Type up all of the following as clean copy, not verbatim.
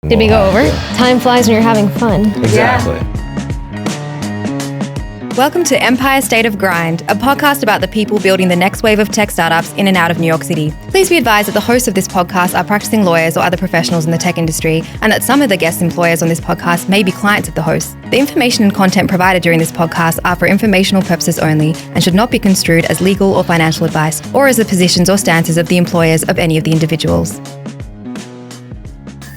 Did we go over? Time flies when you're having fun. Exactly. Yeah. Welcome to Empire State of Grind, a podcast about the people building the next wave of tech startups in and out of New York City. Please be advised that the hosts of this podcast are practicing lawyers or other professionals in the tech industry, and that some of the guest employers on this podcast may be clients of the hosts. The information and content provided during this podcast are for informational purposes only and should not be construed as legal or financial advice, or as the positions or stances of the employers of any of the individuals.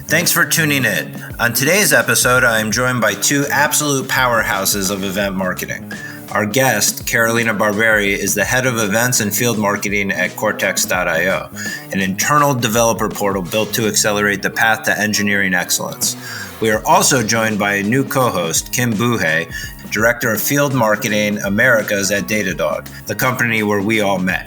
Thanks for tuning in. On today's episode, I am joined by two absolute powerhouses of event marketing. Our guest, Carolina Barberri, is the head of events and field marketing at Cortex.io, an internal developer portal built to accelerate the path to engineering excellence. We are also joined by a new co-host, Kim Buhay, Director of Field Marketing Americas at Datadog, the company where we all met.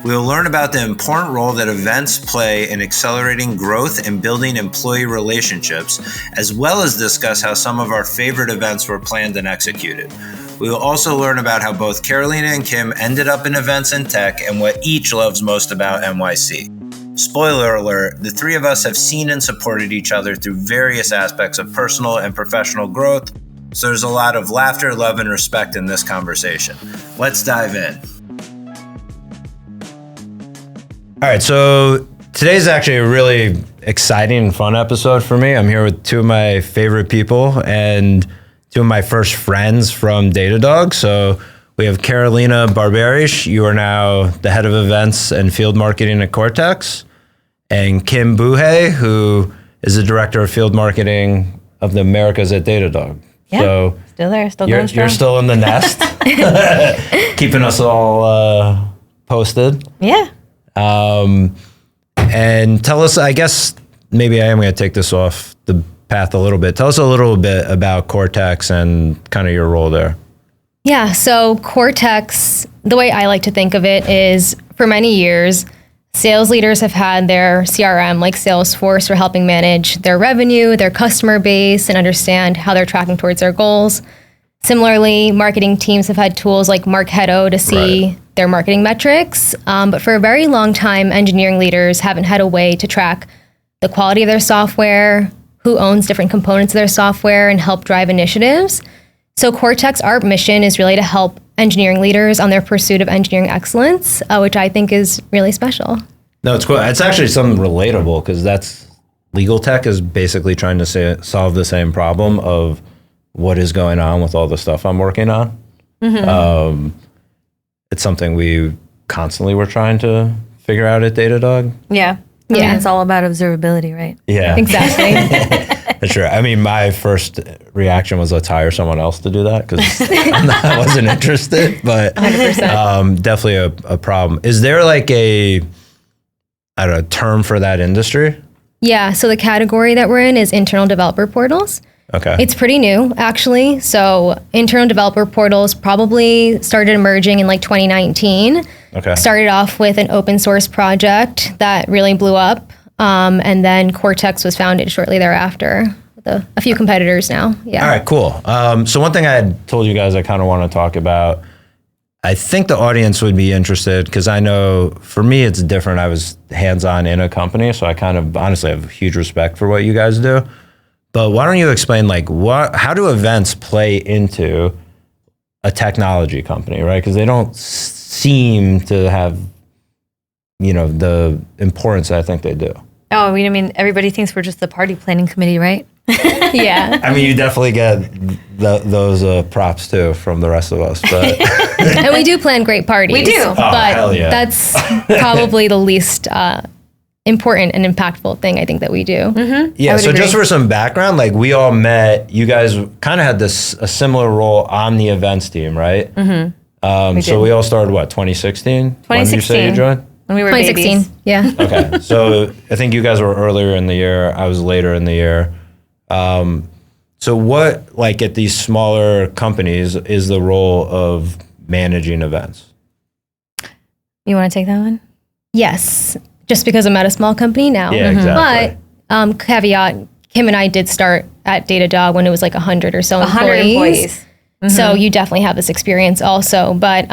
We will learn about the important role that events play in accelerating growth and building employee relationships, as well as discuss how some of our favorite events were planned and executed. We will also learn about how both Carolina and Kim ended up in events and tech and what each loves most about NYC. Spoiler alert, the three of us have seen and supported each other through various aspects of personal and professional growth, so there's a lot of laughter, love, and respect in this conversation. Let's dive in. All right, so today's actually a really exciting and fun episode for me. I'm here with two of my favorite people and two of my first friends from Datadog. So we have Carolina Barberri. You are now the head of events and field marketing at Cortex. And Kim Buhay, who is the director of field marketing of the Americas at Datadog. Yeah, so still there, still going strong. You're still in the nest, keeping us all posted. Yeah. And tell us, I guess, maybe I am going to take this off the path a little bit. Tell us a little bit about Cortex and kind of your role there. Yeah, so Cortex, the way I like to think of it is for many years, sales leaders have had their CRM like Salesforce for helping manage their revenue, their customer base, and understand how they're tracking towards their goals. Similarly, marketing teams have had tools like Marketo to see their marketing metrics. But for a very long time, engineering leaders haven't had a way to track the quality of their software, who owns different components of their software, and help drive initiatives. So Cortex, our mission is really to help engineering leaders on their pursuit of engineering excellence, which I think is really special. No, it's cool. It's actually something relatable because that's legal tech is basically trying to solve the same problem of what is going on with all the stuff I'm working on. Mm-hmm. It's something we constantly were trying to figure out at Datadog. Yeah. I mean, it's all about observability, right? Yeah. Exactly. That's true. I mean, my first reaction was let's hire someone else to do that because I wasn't interested, but 100%. Definitely a problem. Is there like a term for that industry? Yeah, so the category that we're in is internal developer portals. Okay. It's pretty new, actually. So internal developer portals probably started emerging in like 2019. Okay. Started off with an open source project that really blew up. And then Cortex was founded shortly thereafter with a few competitors now. Yeah. All right, cool. So one thing I had told you guys I kind of want to talk about, I think the audience would be interested because I know for me it's different. I was hands-on in a company, so I kind of honestly have huge respect for what you guys do. But why don't you explain how do events play into a technology company, right? Because they don't seem to have, the importance I think they do. Oh, I mean, everybody thinks we're just the party planning committee, right? Yeah. I mean, you definitely get those props too from the rest of us, but And we do plan great parties. We do. But hell yeah. that's probably the least important and impactful thing I think that we do. Mm-hmm. Yeah, so just for some background, we all met, you guys kind of had a similar role on the events team, right? Mm-hmm. So we all started, 2016? 2016. When did you say you joined? When we were 2016, babies. yeah. Okay, so I think you guys were earlier in the year, I was later in the year. So what, at these smaller companies, is the role of managing events? You want to take that one? Yes, just because I'm at a small company now. Yeah, exactly. But caveat, Kim and I did start at Datadog when it was 100 or so 100 employees. Mm-hmm. So you definitely have this experience also. But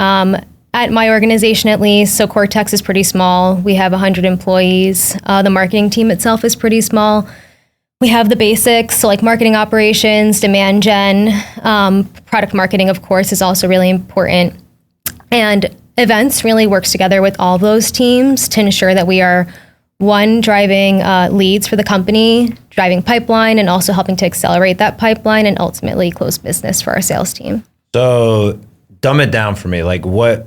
at my organization, at least, so Cortex is pretty small. We have 100 employees. The marketing team itself is pretty small. we have the basics, so like marketing operations, demand gen, product marketing, of course, is also really important. And events really works together with all those teams to ensure that we are, one, driving leads for the company, driving pipeline, and also helping to accelerate that pipeline and ultimately close business for our sales team. So dumb it down for me. Like what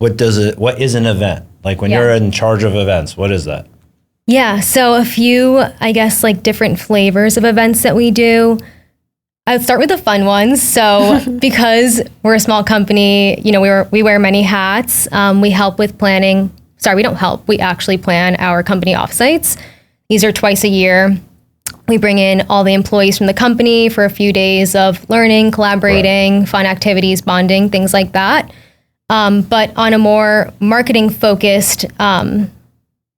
is an event? Like when you're in charge of events, what is that? Yeah, so a few, I guess, like different flavors of events that we do. I'd start with the fun ones. So because we're a small company, you know, we wear many hats. We help with planning. Sorry, we don't help. We actually plan our company offsites. These are twice a year. We bring in all the employees from the company for a few days of learning, collaborating, fun activities, bonding, things like that. But on a more marketing focused kind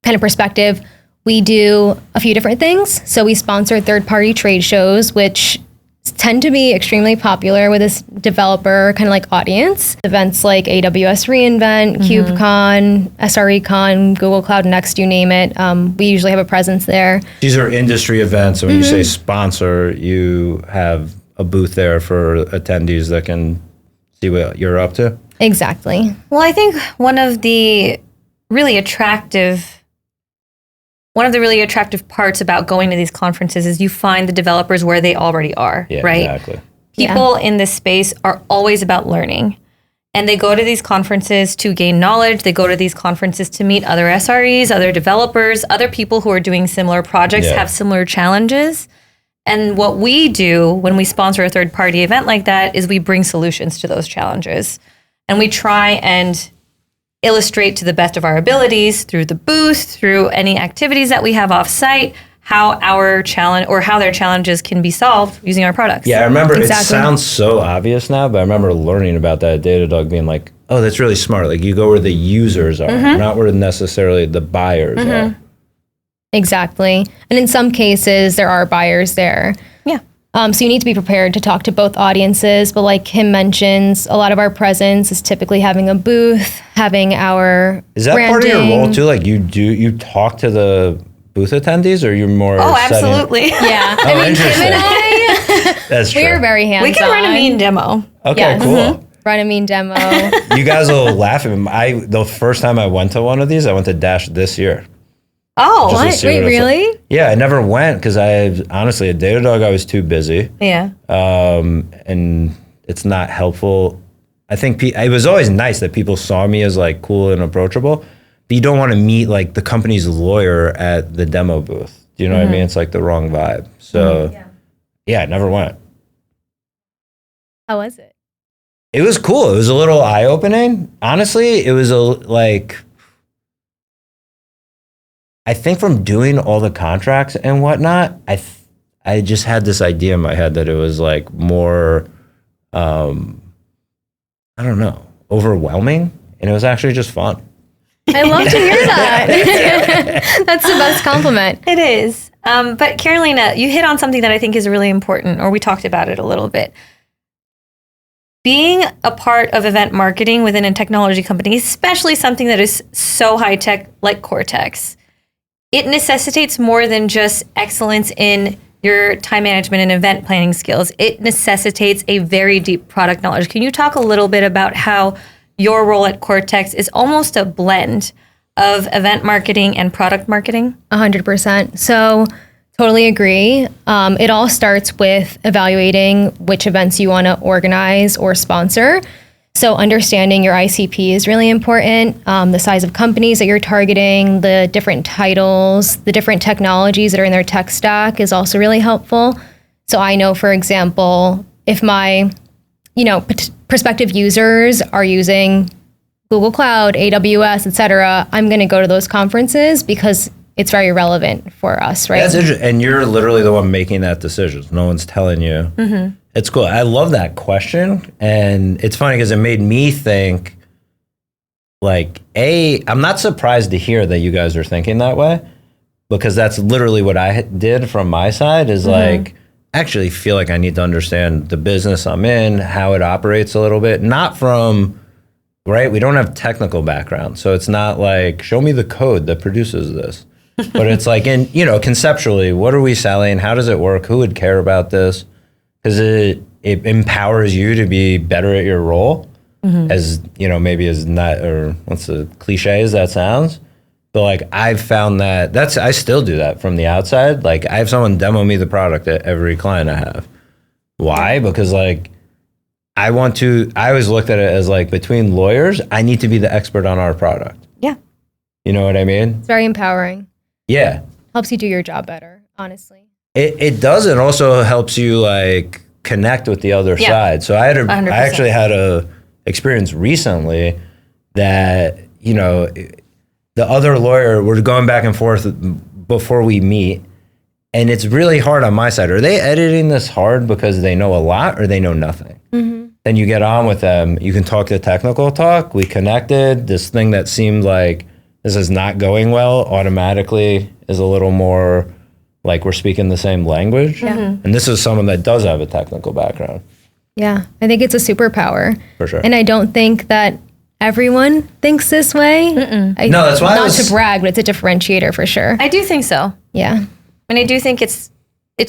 of perspective, we do a few different things. So we sponsor third-party trade shows, which tend to be extremely popular with this developer kind of like audience. Events like AWS reInvent, KubeCon, SRECon, Google Cloud Next, you name it. We usually have a presence there. These are industry events. When you say sponsor, you have a booth there for attendees that can see what you're up to? Exactly. Well, I think one of the really attractive parts about going to these conferences is you find the developers where they already are, right? Exactly. People in this space are always about learning. And they go to these conferences to gain knowledge. They go to these conferences to meet other SREs, other developers, other people who are doing similar projects, have similar challenges. And what we do when we sponsor a third-party event like that is we bring solutions to those challenges. And we try and illustrate to the best of our abilities through the booth, through any activities that we have off-site, how our challenge or how their challenges can be solved using our products. Yeah, I remember it sounds so obvious now, but I remember learning about that at Datadog being like, oh, that's really smart. Like you go where the users are, not where necessarily the buyers are. Exactly. And in some cases, there are buyers there. Yeah. So you need to be prepared to talk to both audiences. But like Kim mentions, a lot of our presence is typically having a booth, having our Is that branding. part of your role too? Like you talk to the booth attendees, or you're more absolutely. Yeah. I mean, Kim and I, That's true. we're very hands-on. We can run a mean demo. Okay, cool. Run a mean demo. You guys will laugh at me. The first time I went to one of these, I went to Dash this year. Oh, Just to What? see Wait, it's like. really? Yeah, I never went because honestly, at Datadog, I was too busy. yeah. And it's not helpful. I think it was always nice that people saw me as like cool and approachable, but you don't want to meet like the company's lawyer at the demo booth. Do you know what I mean? It's like the wrong vibe. So yeah, I never went. How was it? It was cool. It was a little eye-opening. Honestly, it was I think from doing all the contracts and whatnot, I just had this idea in my head that it was like more, I don't know, overwhelming, and it was actually just fun. I love to hear that. That's the best compliment. It is. But Carolina, you hit on something that I think is really important, or we talked about it a little bit. Being a part of event marketing within a technology company, especially something that is so high tech like Cortex, it necessitates more than just excellence in your time management and event planning skills. It necessitates a very deep product knowledge. Can you talk a little bit about how your role at Cortex is almost a blend of event marketing and product marketing? 100%. So totally agree. It all starts with evaluating which events you want to organize or sponsor. So understanding your ICP is really important. The size of companies that you're targeting, the different titles, the different technologies that are in their tech stack is also really helpful. So I know, for example, if my, prospective users are using Google Cloud, AWS, et cetera, I'm going to go to those conferences because it's very relevant for us, right? That's interesting. And you're literally the one making that decision. No one's telling you. It's cool. I love that question. And it's funny because it made me think, like, I'm not surprised to hear that you guys are thinking that way, because that's literally what I did from my side is like, actually feel like I need to understand the business I'm in, how it operates a little bit, not from, right? We don't have technical background. So it's not like, show me the code that produces this. But it's like, conceptually, what are we selling? How does it work? Who would care about this? Because it empowers you to be better at your role, as, maybe as not, or what's the cliche as that sounds. But like, I've found that I still do that from the outside. Like, I have someone demo me the product at every client I have. Why? Because like, I always looked at it as like, between lawyers, I need to be the expert on our product. Yeah. You know what I mean? It's very empowering. Yeah. Helps you do your job better, honestly. It does. It also helps you like connect with the other side. So I actually had a experience recently that, the other lawyer, we're going back and forth before we meet. And it's really hard on my side. Are they editing this hard because they know a lot or they know nothing? Then you get on with them. You can talk the technical talk. We connected. This thing that seemed like this is not going well automatically is a little more like we're speaking the same language. Yeah. And this is someone that does have a technical background. Yeah, I think it's a superpower. For sure. And I don't think that everyone thinks this way. No, that's why not to brag, but it's a differentiator for sure. I do think so. Yeah. And I do think it's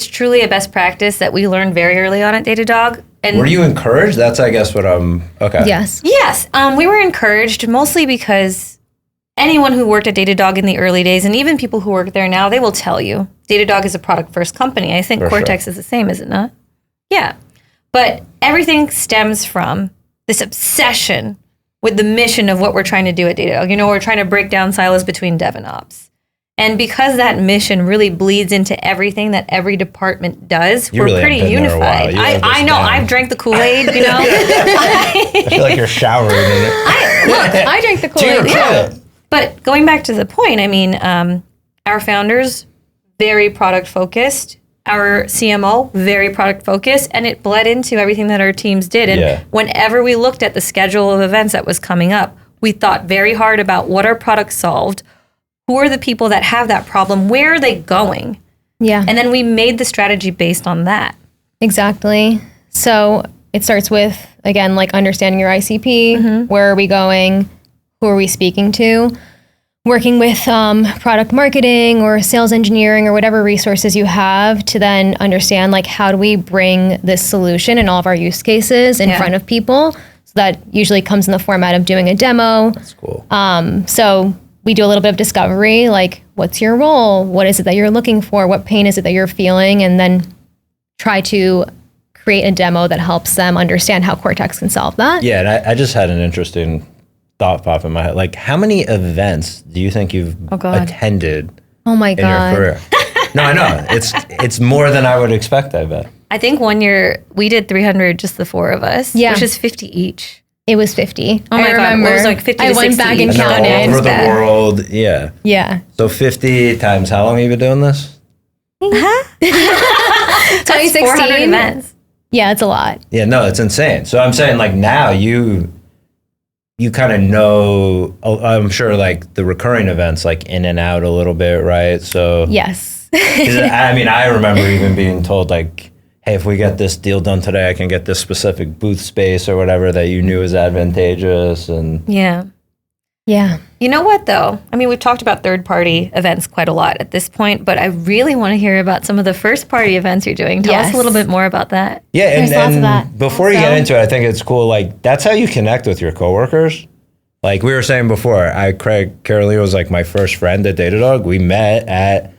truly a best practice that we learned very early on at Datadog. And were you encouraged? That's, I guess, what I'm... Okay. Yes. Yes. We were encouraged mostly because anyone who worked at Datadog in the early days, and even people who work there now, they will tell you Datadog is a product-first company. I think Cortex is the same, is it not? Yeah. But everything stems from this obsession with the mission of what we're trying to do at Datadog. We're trying to break down silos between dev and ops. And because that mission really bleeds into everything that every department does, we're really pretty unified. I know. I've drank the Kool-Aid, I feel like you're showering in it. Look, I drank the Kool-Aid. Yeah. But going back to the point, our founders, very product focused. Our CMO, very product focused, and it bled into everything that our teams did. And whenever we looked at the schedule of events that was coming up, we thought very hard about what our product solved, who are the people that have that problem, where are they going? Yeah. And then we made the strategy based on that. Exactly. So it starts with, again, like understanding your ICP, where are we going, who are we speaking to? Working with product marketing or sales engineering or whatever resources you have to then understand like how do we bring this solution and all of our use cases in front of people. So that usually comes in the format of doing a demo. That's cool. So we do a little bit of discovery, like what's your role? What is it that you're looking for? What pain is it that you're feeling? And then try to create a demo that helps them understand how Cortex can solve that. Yeah, and I just had an interesting thought pop in my head. Like, how many events do you think you've attended Oh my in God. your career? No, I know. It's more than I would expect, I bet. I think one year we did 300, just the four of us, which is 50 each. It was 50. Oh my God, it was like 50 to 60 I went back and each. counted. All over the world, yeah. Yeah. So 50 times, how long have you been doing this? 2016. 400 events. Yeah, it's a lot. Yeah, no, it's insane. So I'm saying, like, now you kind of know, I'm sure, like, the recurring events, like, in and out a little bit, right? So Yes. 'cause I remember even being told, like, hey, if we get this deal done today, I can get this specific booth space or whatever that you knew is advantageous. And Yeah. Yeah. You know what, though? I mean, we've talked about third-party events quite a lot at this point, but I really want to hear about some of the first-party events you're doing. Tell us a little bit more about that. yeah, There's lots of that. Before you get into it, I think it's cool. Like, that's how you connect with your coworkers. Like we were saying before, Carolina was like my first friend at Datadog. We met at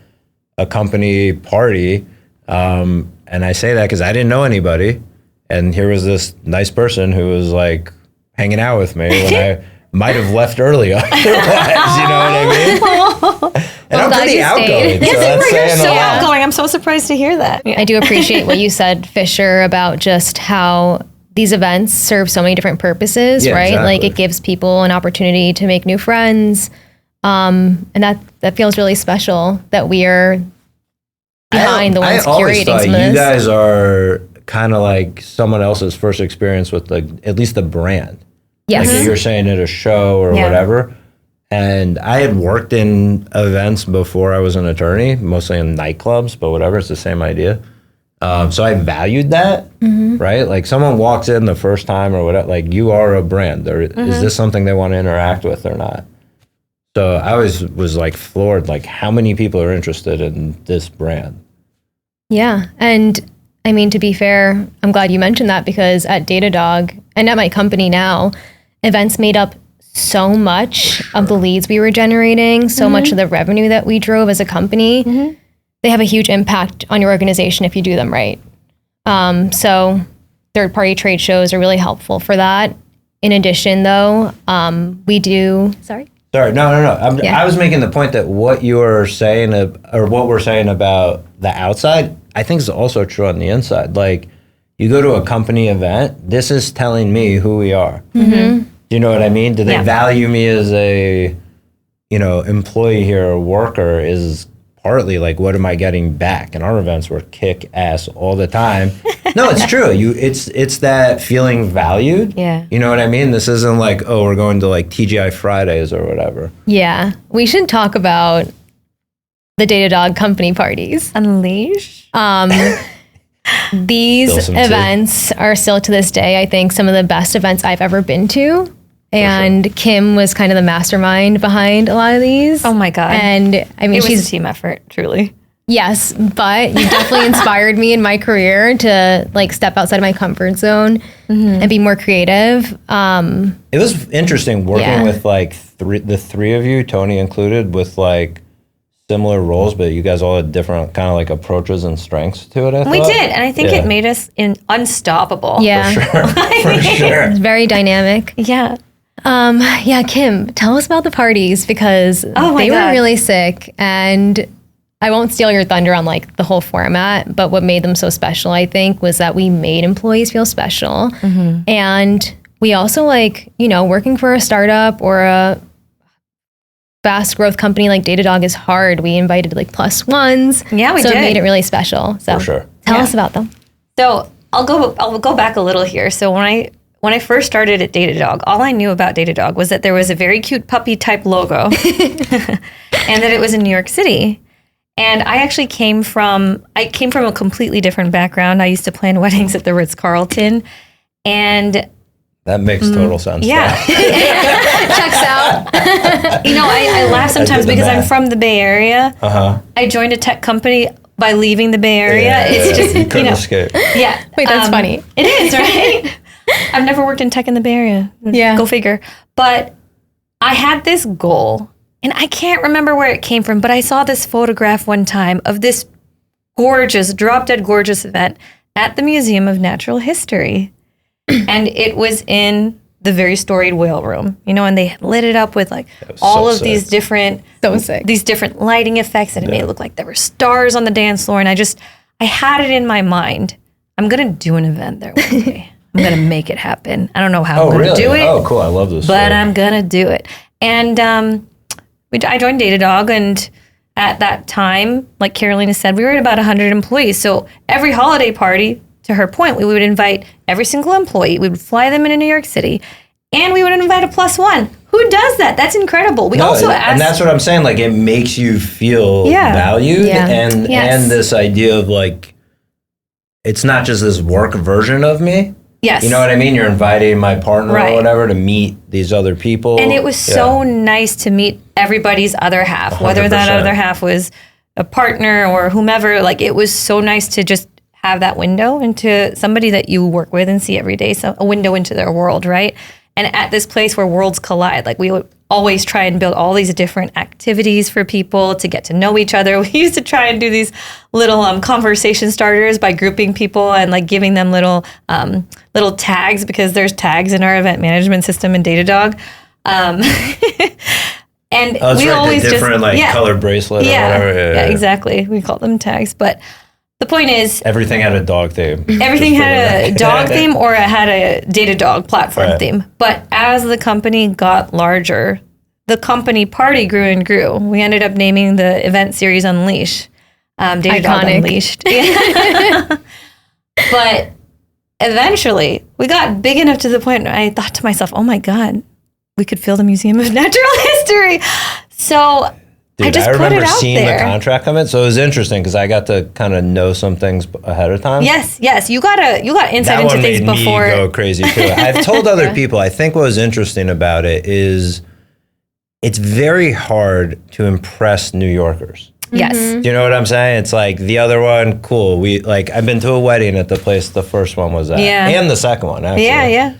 a company party. And I say that because I didn't know anybody. And here was this nice person who was like hanging out with me when I might have left early otherwise, you know what I mean? And I'm pretty outgoing. So that's saying a lot. Outgoing. I'm so surprised to hear that. I do appreciate what you said, Fisher, about just how these events serve so many different purposes, Yeah, right? exactly. Like it gives people an opportunity to make new friends. And that feels really special that we are behind the ones I always curating thought some of you this. guys are kind of like someone else's first experience with like at least the brand. Yes. Like you're saying at a show or whatever. And I had worked in events before I was an attorney, mostly in nightclubs, but whatever, it's the same idea. So I valued that, right? Like someone walks in the first time or whatever, like you are a brand. Or is this something they want to interact with or not? So I always was like floored, like how many people are interested in this brand? Yeah. And I mean, to be fair, I'm glad you mentioned that because at Datadog and at my company now, events made up so much of the leads we were generating, so much of the revenue that we drove as a company. They have a huge impact on your organization if you do them right. So third-party trade shows are really helpful for that. In addition, though, we do... Sorry, no. I was making the point that what you were saying, or what we're saying about the outside, I think is also true on the inside. Like, you go to a company event, this is telling me who we are. Do you know what I mean? Do they value me as a, employee here or worker? Is partly like, what am I getting back? And our events were kick ass all the time. No, it's true. It's that feeling valued. Yeah. You know what I mean? This isn't like, oh, we're going to like TGI Fridays or whatever. Yeah. We should talk about the Datadog company parties. Unleash? These events are still to this day, I think, some of the best events I've ever been to. And Kim was kind of the mastermind behind a lot of these. Oh my God. And I mean, it was a team effort, truly. Yes, but you definitely inspired me in my career to like step outside of my comfort zone and be more creative. It was interesting working with like the three of you, Tony included, with like similar roles, but you guys all had different kind of like approaches and strengths to it. We did, and I think it made us unstoppable. Yeah, for sure. It's very dynamic. Yeah. Kim, tell us about the parties because they were really sick, and I won't steal your thunder on like the whole format, but what made them so special, I think, was that we made employees feel special. And we also working for a startup or a fast growth company like Datadog is hard. We invited like plus ones. Yeah, we did. So it made it really special. So for sure. Tell us about them. So I'll go back a little here. So when I first started at Datadog, all I knew about Datadog was that there was a very cute puppy type logo and that it was in New York City. And I actually came from a completely different background. I used to plan weddings at the Ritz-Carlton, and that makes total sense. Yeah. Checks out. I laugh sometimes because I'm from the Bay Area. I joined a tech company by leaving the Bay Area. It's just, you couldn't escape. Yeah. Wait, that's funny. It is, right? I've never worked in tech in the Bay Area. Yeah. Go figure. But I had this goal, and I can't remember where it came from, but I saw this photograph one time of this gorgeous, drop-dead gorgeous event at the Museum of Natural History. And it was in the very storied whale room, and they lit it up with like all of these different lighting effects, and it made it look like there were stars on the dance floor. And I had it in my mind. I'm going to do an event there one day. I'm going to make it happen. I don't know how I'm going to do it. Oh, cool. I love this. But I'm going to do it. And I joined Datadog, and at that time, like Carolina said, we were at about 100 employees. So every holiday party, to her point, we would invite every single employee. We would fly them into New York City, and we would invite a plus one. Who does that? That's incredible. We also asked, and that's what I'm saying. Like, it makes you feel valued, and this idea of like, it's not just this work version of me. Yes. You know what I mean? You're inviting my partner or whatever to meet these other people. And it was so nice to meet everybody's other half, 100%. Whether that other half was a partner or whomever. Like, it was so nice to just have that window into somebody that you work with and see every day, so a window into their world, right? And at this place where worlds collide, like we would always try and build all these different activities for people to get to know each other. We used to try and do these little conversation starters by grouping people and like giving them little tags, because there's tags in our event management system in Datadog. And we always different color bracelet or whatever. Yeah, exactly. We call them tags, but the point is, everything had a dog theme. Everything had a dog theme, or it had a Datadog platform theme. But as the company got larger, the company party grew and grew. We ended up naming the event series Unleash. Datadog Iconic. Unleashed. But eventually, we got big enough to the point where I thought to myself, oh my God, we could fill the Museum of Natural History. So Dude, I just remember put it out seeing there. The contract come in, so it was interesting because I got to kind of know some things ahead of time. Yes, you got insight into things before. That one made me go crazy too. I've told other people. I think what was interesting about it is it's very hard to impress New Yorkers. Yes. Do you know what I'm saying? It's like the other one, cool. I've been to a wedding at the place the first one was at. Yeah. And the second one, actually. Yeah.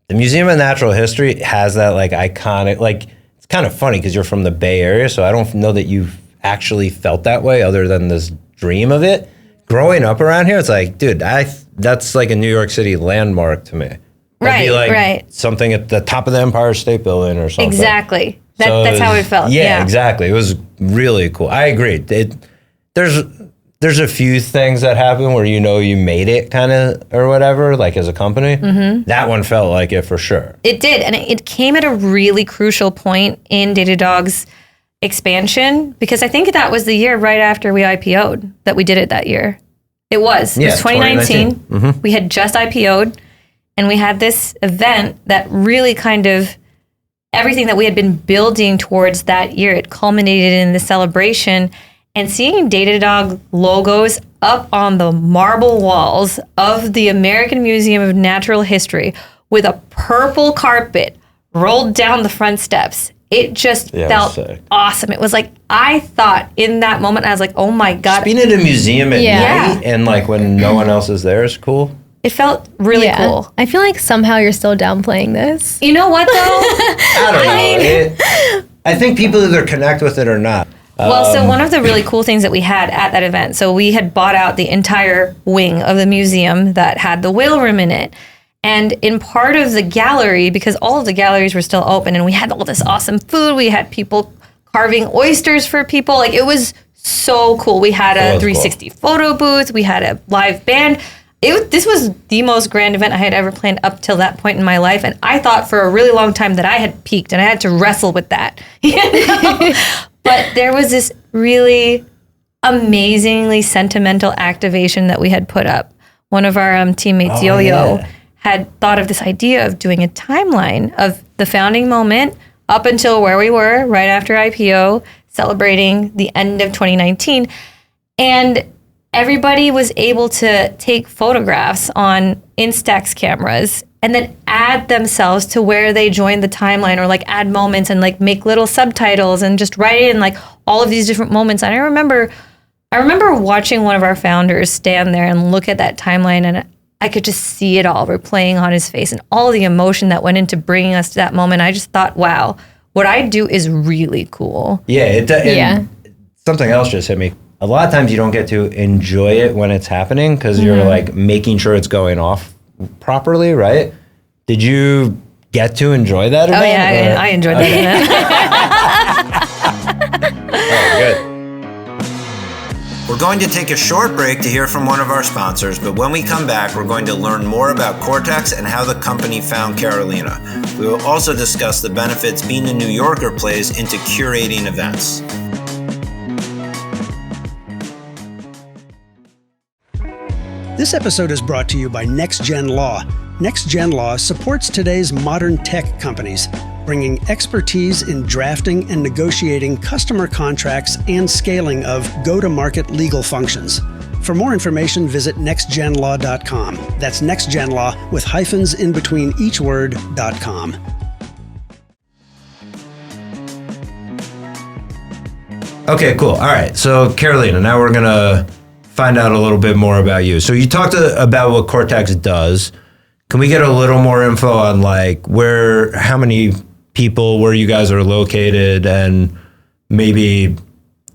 The Museum of Natural History has that like iconic, like, it's kind of funny because you're from the Bay Area, so I don't know that you've actually felt that way other than this dream of it. Growing up around here, it's like, dude, that's like a New York City landmark to me. That'd be like something at the top of the Empire State Building or something. Exactly. That's how it felt. Yeah, exactly. It was really cool. I agree. There's a few things that happen where you made it kind of or whatever, like as a company. Mm-hmm. That one felt like it for sure. It did. And it came at a really crucial point in Datadog's expansion because I think that was the year right after we IPO'd that we did it that year. It was 2019. Mm-hmm. We had just IPO'd and we had this event that really kind of everything that we had been building towards that year, it culminated in the celebration. And seeing Datadog logos up on the marble walls of the American Museum of Natural History with a purple carpet rolled down the front steps, it just felt awesome. It was like, I thought in that moment, I was like, oh my God. Being in a museum at night and like when no one else is there is cool. It felt really cool. I feel like somehow you're still downplaying this. You know what though? I don't know. I think people either connect with it or not. Well, so one of the really cool things that we had at that event, so we had bought out the entire wing of the museum that had the whale room in it. And in part of the gallery, because all of the galleries were still open and we had all this awesome food, we had people carving oysters for people. Like it was so cool. We had a 360 photo booth. We had a live band. This was the most grand event I had ever planned up till that point in my life. And I thought for a really long time that I had peaked and I had to wrestle with that. You know? But there was this really amazingly sentimental activation that we had put up. One of our teammates, Yo-Yo, had thought of this idea of doing a timeline of the founding moment up until where we were right after IPO, celebrating the end of 2019. And everybody was able to take photographs on Instax cameras and then add themselves to where they joined the timeline or like add moments and like make little subtitles and just write in like all of these different moments. And I remember watching one of our founders stand there and look at that timeline and I could just see it all replaying on his face and all the emotion that went into bringing us to that moment. I just thought, wow, what I do is really cool. Yeah. Something else just hit me. A lot of times you don't get to enjoy it when it's happening because you're like making sure it's going off properly, right? Did you get to enjoy that event? Oh yeah, I enjoyed that event. Oh, good. We're going to take a short break to hear from one of our sponsors, but when we come back, we're going to learn more about Cortex and how the company found Carolina. We will also discuss the benefits being a New Yorker plays into curating events. This episode is brought to you by NextGen Law. NextGen Law supports today's modern tech companies, bringing expertise in drafting and negotiating customer contracts and scaling of go-to-market legal functions. For more information, visit nextgenlaw.com. That's NextGenLaw with hyphens in between each word.com. Okay, cool. All right. So, Carolina, now we're going to find out a little bit more about you. So you talked about what Cortex does. Can we get a little more info on like how many people, where you guys are located, and maybe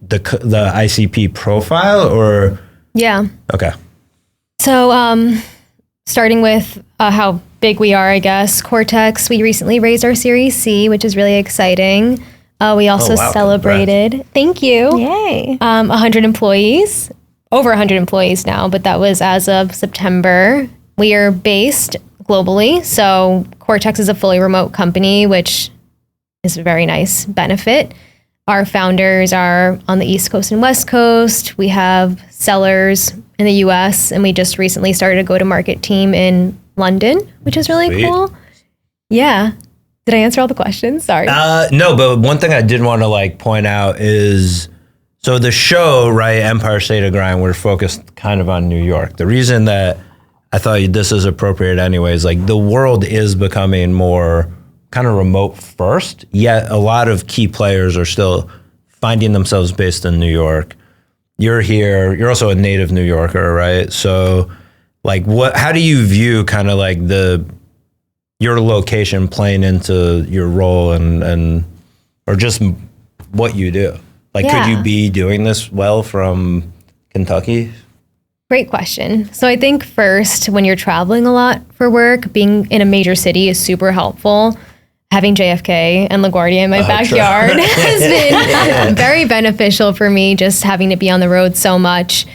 the ICP profile or? Yeah. Okay. So starting with how big we are, I guess, Cortex, we recently raised our Series C, which is really exciting. We also celebrated, congrats. Thank you. Yay. 100 employees. Over 100 employees now, but that was as of September. We are based globally, so Cortex is a fully remote company, which is a very nice benefit. Our founders are on the East Coast and West Coast. We have sellers in the US, and we just recently started a go-to-market team in London, which is really cool. Yeah. Did I answer all the questions? Sorry. No, but one thing I did want to like point out is, so the show, right, Empire State of Grind, we're focused kind of on New York. The reason that I thought this is appropriate anyways, like the world is becoming more kind of remote first, yet a lot of key players are still finding themselves based in New York. You're here, you're also a native New Yorker, right? So like how do you view kind of like your location playing into your role and or just what you do? Like, could you be doing this well from Kentucky? Great question. So I think first, when you're traveling a lot for work, being in a major city is super helpful. Having JFK and LaGuardia in my backyard has been very beneficial for me, just having to be on the road so much.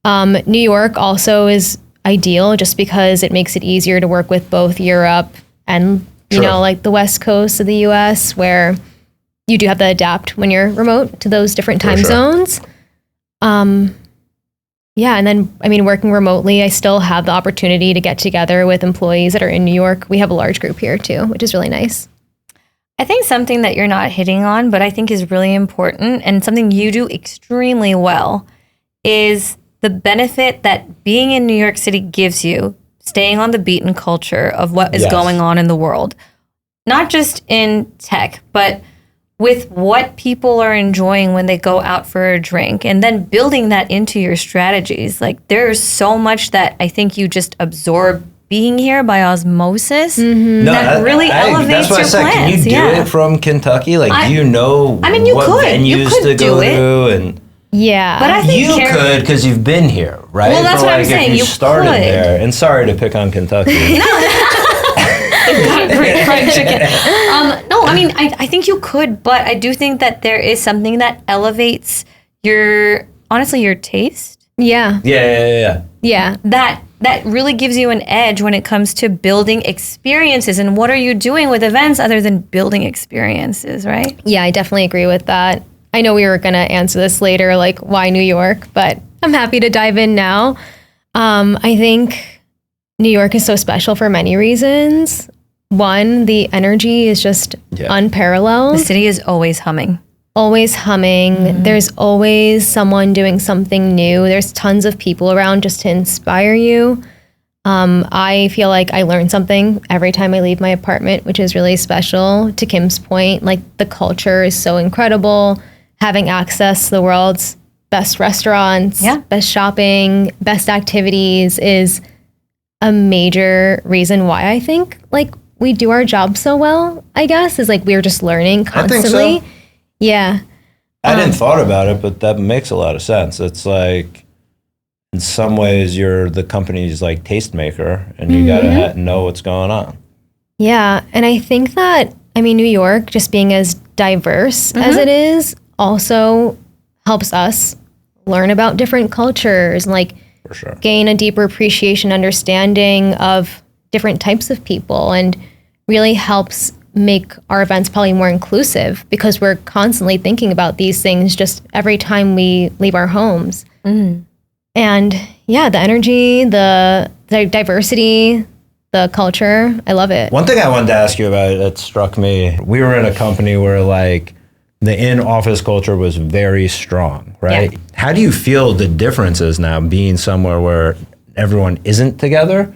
New York also is ideal just because it makes it easier to work with both Europe and, you know, like the West Coast of the US, where you do have to adapt when you're remote to those different time zones. Yeah, and then, I mean, working remotely, I still have the opportunity to get together with employees that are in New York. We have a large group here too, which is really nice. I think something that you're not hitting on, but I think is really important and something you do extremely well is the benefit that being in New York City gives you, staying on the beaten culture of what is going on in the world. Not just in tech, but with what people are enjoying when they go out for a drink and then building that into your strategies. Like there's so much that I think you just absorb being here by osmosis that really elevates your plans. Can you do it from Kentucky? Like, do you know you what could. venues You could to do go it. to? And But I think you could because you've been here, right? Well, that's but what I'm like, saying. If you You started could. there, and sorry to pick on Kentucky. They've got great fried chicken. No, I mean, I think you could, but I do think that there is something that elevates your taste. Yeah. Yeah. That really gives you an edge when it comes to building experiences. And what are you doing with events other than building experiences, right? Yeah, I definitely agree with that. I know we were going to answer this later, like why New York, but I'm happy to dive in now. I think New York is so special for many reasons. One, the energy is just unparalleled. The city is always humming. Always humming. There's always someone doing something new. There's tons of people around just to inspire you. I feel like I learn something every time I leave my apartment, which is really special. To Kim's point, like the culture is so incredible. Having access to the world's best restaurants, best shopping, best activities is a major reason why I think like we do our job so well, I guess, is like we're just learning constantly. I think so. Yeah. I didn't thought about it, but that makes a lot of sense. It's like, in some ways, you're the company's like tastemaker, and you gotta know what's going on. Yeah, and I think that, I mean, New York, just being as diverse as it is, also helps us learn about different cultures and like gain a deeper appreciation, understanding of different types of people, and really helps make our events probably more inclusive because we're constantly thinking about these things just every time we leave our homes. And yeah, the energy, the diversity, the culture, I love it. One thing I wanted to ask you about that struck me, we were in a company where like the in-office culture was very strong, right? Yeah. How do you feel the differences now being somewhere where everyone isn't together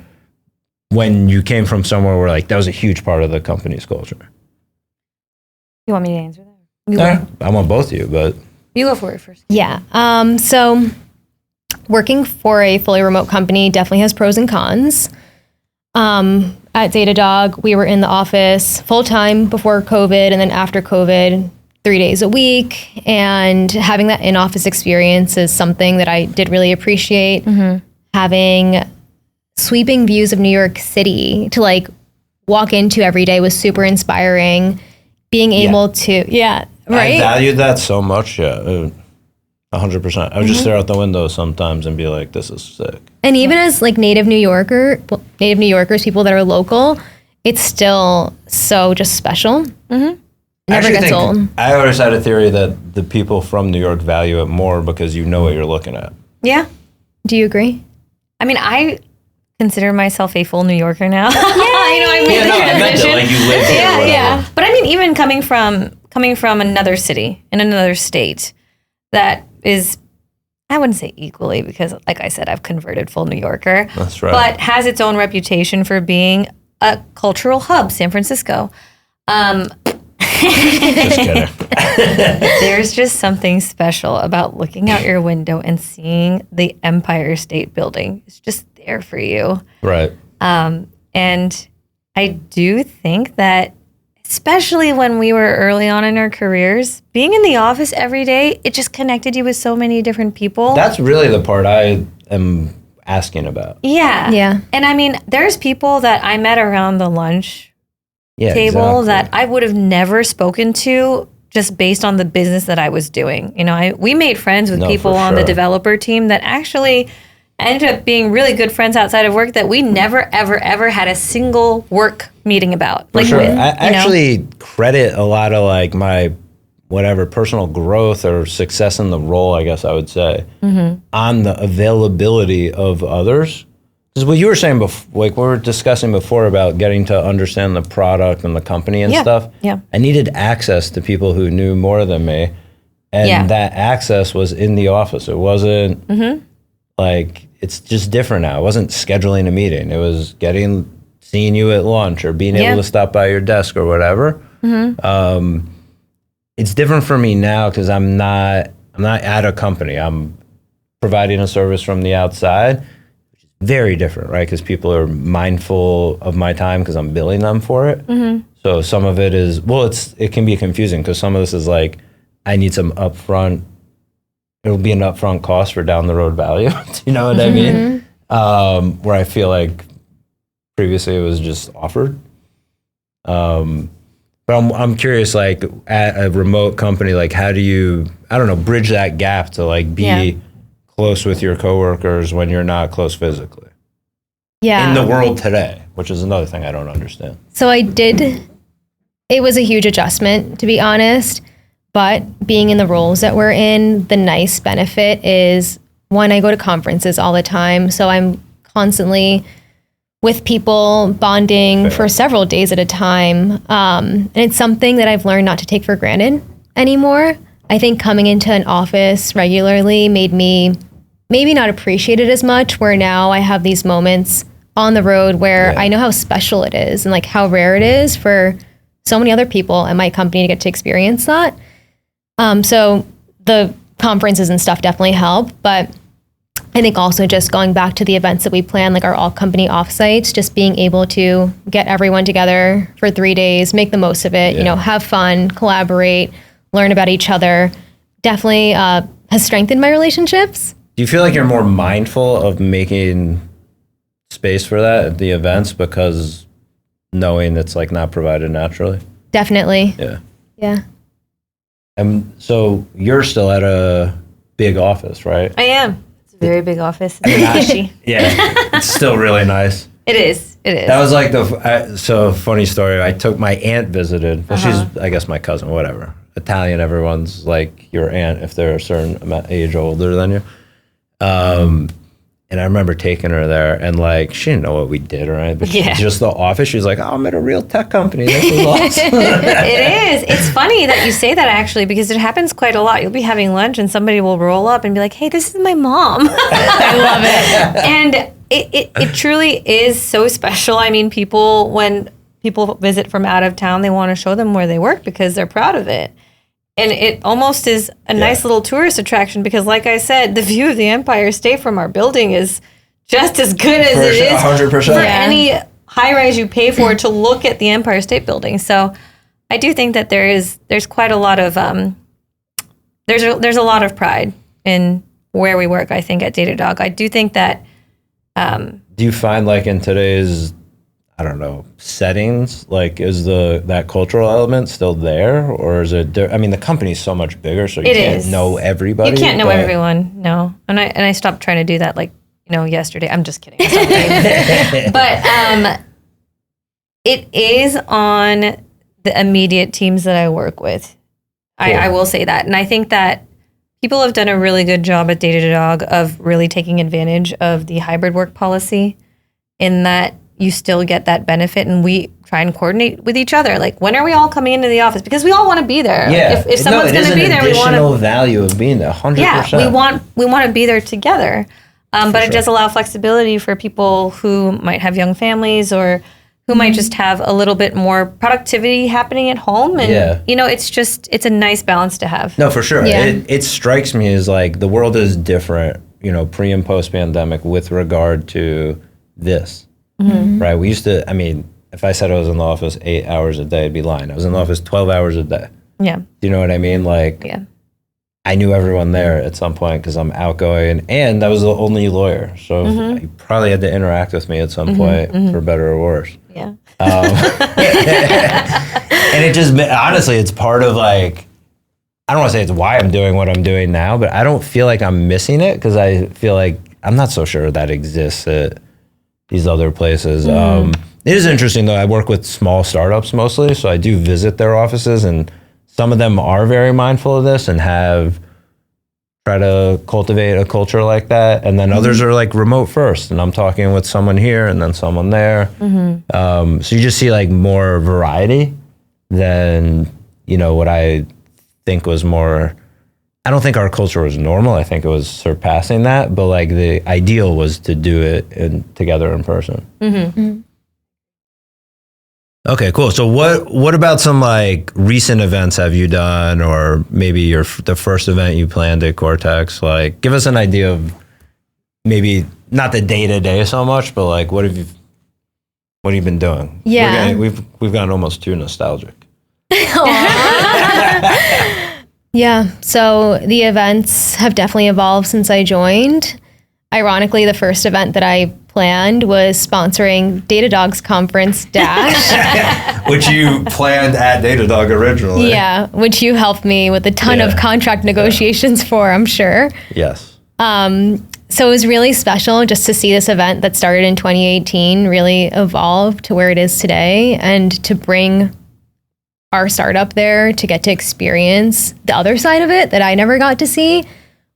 when you came from somewhere where like that was a huge part of the company's culture? You want me to answer that? I want both of you, but... You go for it first. Yeah. So working for a fully remote company definitely has pros and cons. At Datadog, we were in the office full-time before COVID, and then after COVID, 3 days a week. And having that in-office experience is something that I did really appreciate. Having sweeping views of New York City to like walk into every day was super inspiring. Being able to, right? I valued that so much, 100%. I would just stare out the window sometimes and be like, this is sick. And even as like native New Yorkers, people that are local, it's still so just special. Never gets old. I always had a theory that the people from New York value it more because you know what you're looking at. Yeah. Do you agree? I mean, I consider myself a full New Yorker now. I made the transition. I meant it, like you live here. Yeah. But I mean, even coming from another city in another state, that is, I wouldn't say equally because, like I said, I've converted full New Yorker. That's right. But has its own reputation for being a cultural hub, San Francisco. Just kidding. There's just something special about looking out your window and seeing the Empire State Building. It's just there for you. Right. And I do think that, especially when we were early on in our careers, being in the office every day, it just connected you with so many different people. That's really the part I am asking about. Yeah. Yeah. And I mean, there's people that I met around the lunch table exactly. that I would have never spoken to just based on the business that I was doing. You know, we made friends with people on the developer team that actually ended up being really good friends outside of work that we never, ever, ever had a single work meeting about. For sure. I actually credit a lot of like my whatever personal growth or success in the role, I guess I would say, on the availability of others. Because what you were saying before, like we were discussing before about getting to understand the product and the company and stuff. Yeah. I needed access to people who knew more than me. And that access was in the office. It wasn't like, it's just different now. It wasn't scheduling a meeting. It was seeing you at lunch or being able to stop by your desk or whatever. It's different for me now because I'm not at a company. I'm providing a service from the outside, which is very different, right? Because people are mindful of my time because I'm billing them for it. So some of it is, it can be confusing because some of this is like, I need some upfront, it'll be an upfront cost for down the road value. Do you know what I mean? Where I feel like previously it was just offered. But I'm curious, like at a remote company, like how do you, I don't know, bridge that gap to like be close with your coworkers when you're not close physically? Yeah. In the world today, which is another thing I don't understand. So it was a huge adjustment, to be honest. But being in the roles that we're in, the nice benefit is, one, I go to conferences all the time. So I'm constantly with people bonding for several days at a time. And it's something that I've learned not to take for granted anymore. I think coming into an office regularly made me maybe not appreciate it as much, where now I have these moments on the road where I know how special it is and like how rare it is for so many other people at my company to get to experience that. So the conferences and stuff definitely help, but I think also just going back to the events that we plan, like our all company offsites, just being able to get everyone together for 3 days, make the most of it, have fun, collaborate, learn about each other, definitely has strengthened my relationships. Do you feel like you're more mindful of making space for that at the events because knowing it's like not provided naturally? Definitely. Yeah. So you're still at a big office, right? I am. It's a very big office. It's still really nice. It is. That was like so funny story. I took my aunt visited. Well, she's, I guess, my cousin, whatever. Italian, everyone's like your aunt if they're a certain age older than you. And I remember taking her there and like, she didn't know what we did or anything, but just the office. She was like, oh, I'm at a real tech company. This is awesome. It is. It's funny that you say that actually, because it happens quite a lot. You'll be having lunch and somebody will roll up and be like, hey, this is my mom. I love it. And it truly is so special. I mean, when people visit from out of town, they want to show them where they work because they're proud of it. And it almost is a nice little tourist attraction because, like I said, the view of the Empire State from our building is just as good as it is 100%. for any high-rise you pay for to look at the Empire State Building. So I do think that there's quite a lot of there's a lot of pride in where we work, I think, at Datadog. I do think that do you find like in today's, I don't know, settings, like is that cultural element still there, or is it? I mean, the company's so much bigger, so you can't know everybody. You can't know everyone, no. And I stopped trying to do that, like yesterday. I'm just kidding. But it is on the immediate teams that I work with. Cool. I will say that, and I think that people have done a really good job at Datadog of really taking advantage of the hybrid work policy, in that you still get that benefit, and we try and coordinate with each other. Like, when are we all coming into the office? Because we all want to be there. Yeah. If someone's going to be there, we want additional value of being there. 100%. Yeah, we want to be there together. But it does allow flexibility for people who might have young families or who might just have a little bit more productivity happening at home. And, it's a nice balance to have. No, for sure. Yeah. It strikes me as like the world is different, pre and post pandemic with regard to this, right? We used to, if I said I was in the office 8 hours a day, I'd be lying. I was in the office 12 hours a day. Yeah. Do you know what I mean? Like, Yeah. I knew everyone there at some point because I'm outgoing, and I was the only lawyer. So you probably had to interact with me at some point, for better or worse. Yeah. And it just, honestly, it's part of like, I don't want to say it's why I'm doing what I'm doing now, but I don't feel like I'm missing it because I feel like I'm not so sure that exists at these other places. It is interesting though. I work with small startups mostly, so I do visit their offices, and some of them are very mindful of this and have try to cultivate a culture like that. And then others are like remote first, and I'm talking with someone here and then someone there. So you just see like more variety than, what I think was more, I don't think our culture was normal. I think it was surpassing that, but like the ideal was to do it together in person. Okay, cool. So what about some like recent events have you done, or maybe the first event you planned at Cortex? Like, give us an idea of maybe not the day to day so much, but like what have you been doing? Yeah, we've gotten almost too nostalgic. Yeah, so the events have definitely evolved since I joined. Ironically, the first event that I planned was sponsoring Datadog's conference Dash. Which you planned at Datadog originally. Yeah, which you helped me with a ton of contract negotiations for, I'm sure. Yes. So it was really special just to see this event that started in 2018 really evolve to where it is today, and to bring our startup there to get to experience the other side of it that I never got to see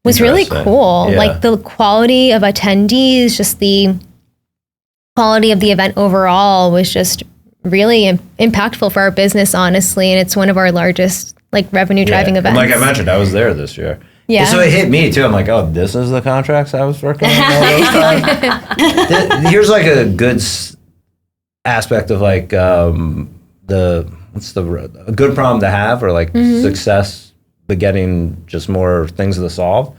was really cool. Yeah. Like the quality of attendees, just the quality of the event overall was just really impactful for our business, honestly. And it's one of our largest like revenue driving events. Like I mentioned, I was there this year. Yeah. So it hit me too. I'm like, oh, this is the contracts I was working on all those times. Here's like a good aspect of like a good problem to have, or like success begetting just more things to solve.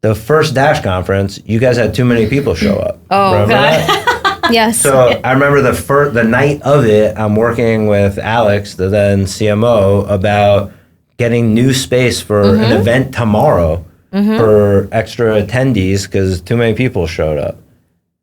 The first Dash conference, you guys had too many people show up. Oh, remember God. that? Yes. So I remember the night of it, I'm working with Alex, the then CMO, about getting new space for an event tomorrow for extra attendees because too many people showed up.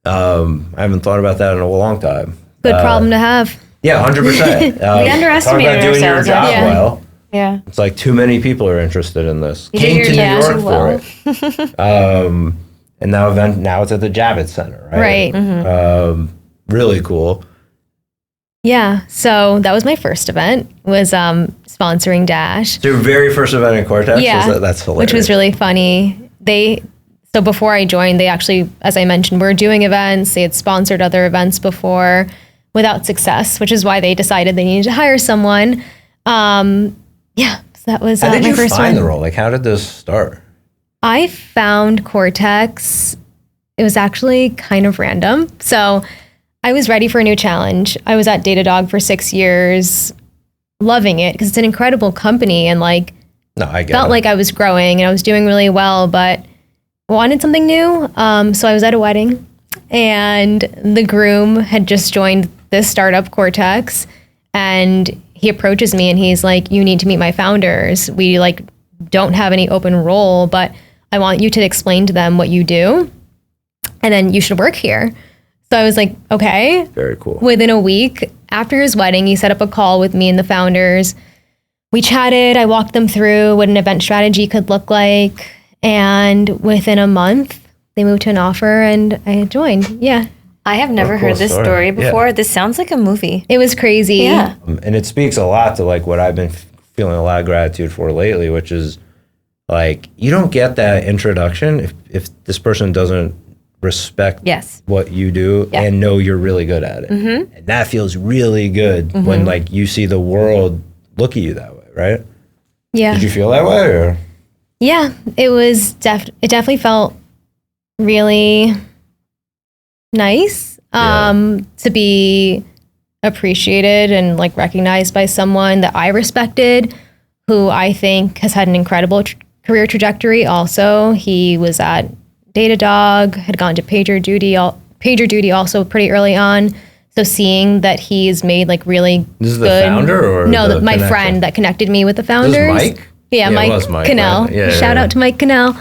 I haven't thought about that in a long time. Good problem to have. Yeah, 100%. We underestimated talk about doing your ourselves. job Yeah. well. Yeah. It's like too many people are interested in this. You Came did to your New job York for it. And now it's at the Javits Center, right? Right. Really cool. Yeah. So that was my first event, was sponsoring Dash. So your very first event in Cortex? Yeah. That's hilarious. Which was really funny. So before I joined, they actually, as I mentioned, were doing events. They had sponsored other events before without success, which is why they decided they needed to hire someone. So that was How did my you first find one. the role? Like, how did this start? I found Cortex. It was actually kind of random. So I was ready for a new challenge. I was at Datadog for 6 years, loving it because it's an incredible company, and like I felt like I was growing and I was doing really well, but wanted something new. So I was at a wedding, and the groom had just joined this startup, Cortex, and he approaches me and he's like, "You need to meet my founders. We like don't have any open role, but I want you to explain to them what you do, and then you should work here." So I was like, okay. Very cool. Within a week after his wedding, he set up a call with me and the founders. We chatted. I walked them through what an event strategy could look like. And within a month, they moved to an offer and I joined. Yeah. I have never cool heard this story. story before. Yeah. This sounds like a movie. It was crazy. Yeah. And it speaks a lot to like what I've been feeling a lot of gratitude for lately, which is like, you don't get that introduction if this person doesn't respect what you do and know you're really good at it. And that feels really good when like you see the world look at you that way, right? Yeah. Did you feel that way, or? Yeah, it was it definitely felt really nice to be appreciated and like recognized by someone that I respected, who I think has had an incredible career trajectory. Also, he was at Datadog, had gone to PagerDuty also pretty early on. So seeing that he's made like really This is good, the founder or no, the my connection? friend that connected me with the This founders. is Mike? Yeah, it was Mike, Cannell. right? Yeah, Shout yeah. out to Mike Cannell.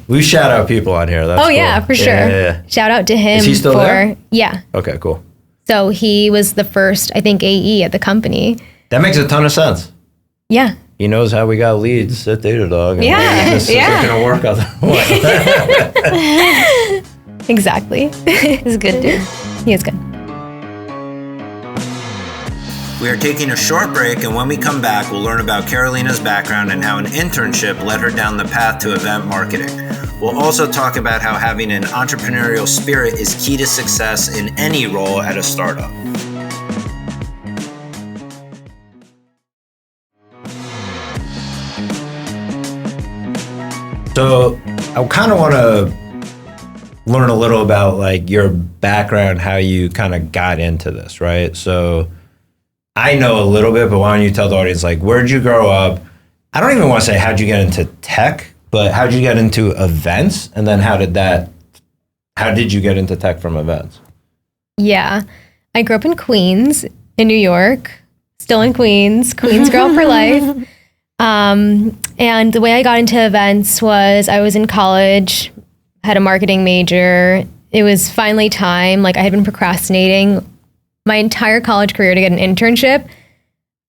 We shout out people on here. That's Oh cool. yeah, for sure. Yeah. Shout out to him. Is he still there? Yeah. Okay, cool. So he was the first, I think, AE at the company. That makes a ton of sense. Yeah. He knows how we got leads at Datadog. And Yeah, this yeah. isn't going to work otherwise. Exactly. He's a good dude. He is good. We are taking a short break, and when we come back, we'll learn about Carolina's background and how an internship led her down the path to event marketing. We'll also talk about how having an entrepreneurial spirit is key to success in any role at a startup. So I kind of want to learn a little about like your background, how you kind of got into this, right? So I know a little bit, but why don't you tell the audience, like, where'd you grow up? I don't even want to say how'd you get into tech, but how'd you get into events? And then how did you get into tech from events? Yeah. I grew up in Queens, in New York, still in Queens girl for life. And the way I got into events was I was in college, had a marketing major. It was finally time. Like I had been procrastinating my entire college career to get an internship.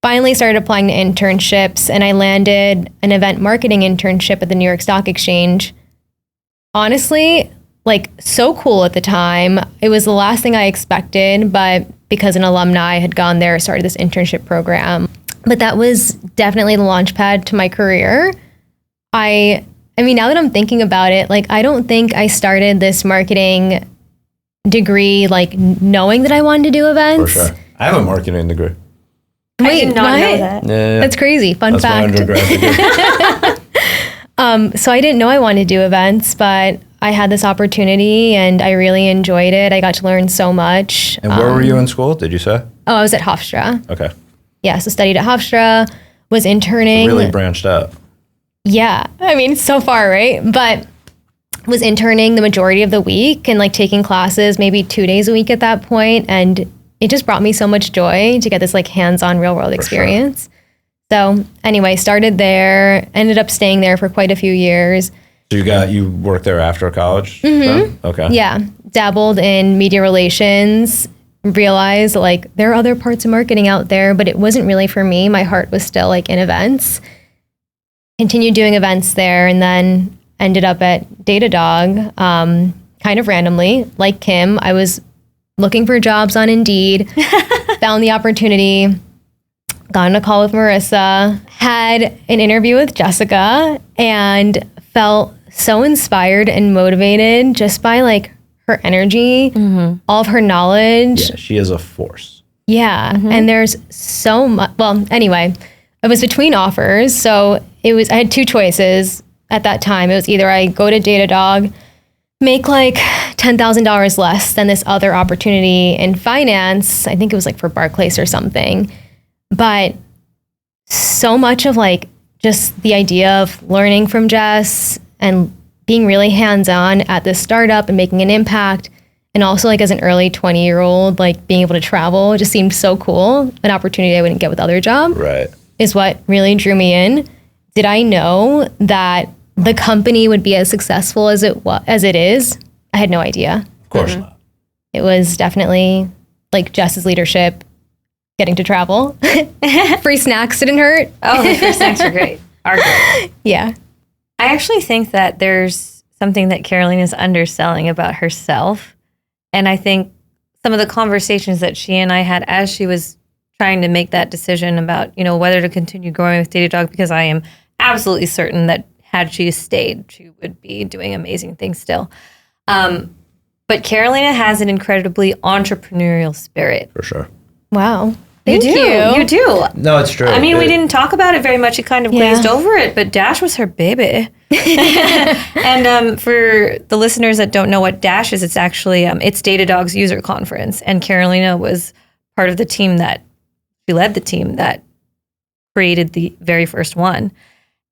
Finally started applying to internships, and I landed an event marketing internship at the New York Stock Exchange. Honestly, like so cool at the time. It was the last thing I expected, but because an alumni had gone there, started this internship program. But that was definitely the launch pad to my career. I mean, now that I'm thinking about it, like I don't think I started this marketing degree like knowing that I wanted to do events. For sure. I have a marketing degree. I did not know that. Yeah. That's crazy. Fun That's my fact. undergrad degree. So I didn't know I wanted to do events, but I had this opportunity and I really enjoyed it. I got to learn so much. And where were you in school, did you say? Oh, I was at Hofstra. Okay. Yeah, so studied at Hofstra, was interning. Really branched out. Yeah, I mean, so far, right? But was interning the majority of the week and like taking classes maybe 2 days a week at that point. And it just brought me so much joy to get this like hands-on real world experience. So anyway, started there, ended up staying there for quite a few years. So you worked there after college? Mm-hmm. Okay. Yeah, dabbled in media relations, realized like there are other parts of marketing out there, but it wasn't really for me. My heart was still like in events. Continued doing events there, and then ended up at Datadog, kind of randomly. Like Kim, I was looking for jobs on Indeed, found the opportunity, got on a call with Marissa, had an interview with Jessica, and felt so inspired and motivated just by like her energy, all of her knowledge. Yeah, she is a force. Yeah. And there's so much. Well, anyway, I was between offers. So I had two choices at that time. It was either I go to Datadog, make like $10,000 less than this other opportunity in finance. I think it was like for Barclays or something. But so much of like just the idea of learning from Jess and being really hands-on at this startup and making an impact. And also like as an early 20-year-old, like being able to travel just seemed so cool. An opportunity I wouldn't get with other jobs. Right. Is what really drew me in. Did I know that the company would be as successful as it is? I had no idea. Of course not. It was definitely like Jess's leadership, getting to travel. Free snacks didn't hurt. Oh, the free snacks are great. Yeah. I actually think that there's something that Carolina is underselling about herself. And I think some of the conversations that she and I had as she was trying to make that decision about, whether to continue growing with Datadog, because I am absolutely certain that had she stayed, she would be doing amazing things still. But Carolina has an incredibly entrepreneurial spirit. For sure. Wow. Thank you. You do. No, it's true. I mean, we didn't talk about it very much. It kind of glazed over it, but Dash was her baby. And for the listeners that don't know what Dash is, it's actually, it's Datadog's user conference. And Carolina was part of the team she led the team that created the very first one.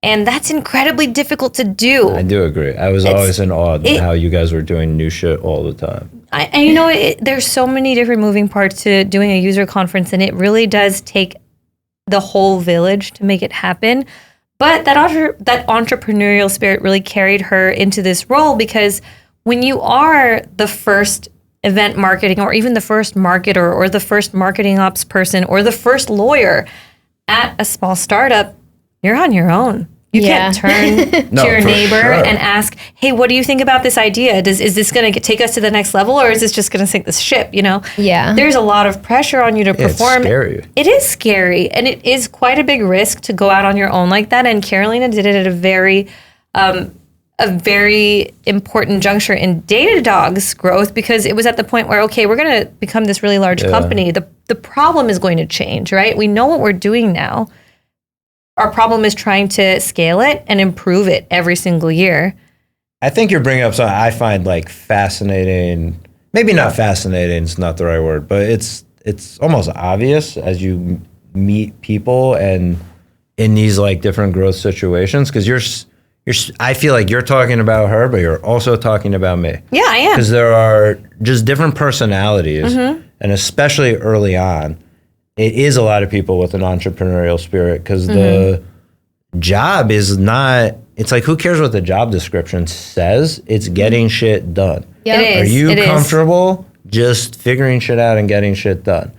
And that's incredibly difficult to do. I do agree. I was always in awe of how you guys were doing new shit all the time. There's so many different moving parts to doing a user conference, and it really does take the whole village to make it happen. But that entrepreneurial spirit really carried her into this role, because when you are the first event marketing, or even the first marketer, or the first marketing ops person, or the first lawyer at a small startup, you're on your own. You can't turn to your neighbor and ask, hey, what do you think about this idea? Is this going to take us to the next level, or is this just going to sink the ship, Yeah. There's a lot of pressure on you to perform. It's scary. It is scary, and it is quite a big risk to go out on your own like that. And Carolina did it at a very important juncture in Datadog's growth, because it was at the point where, okay, we're going to become this really large company. The problem is going to change, right? We know what we're doing now. Our problem is trying to scale it and improve it every single year. I think you're bringing up something I find like fascinating. Maybe not fascinating, it's not the right word, but it's almost obvious as you meet people and in these like different growth situations, because I feel like you're talking about her, but you're also talking about me. Yeah, I am. Because there are just different personalities, and especially early on, it is a lot of people with an entrepreneurial spirit, because the job is not, it's like, who cares what the job description says? It's getting shit done. Yep. It Are is. you comfortable just figuring shit out and getting shit done?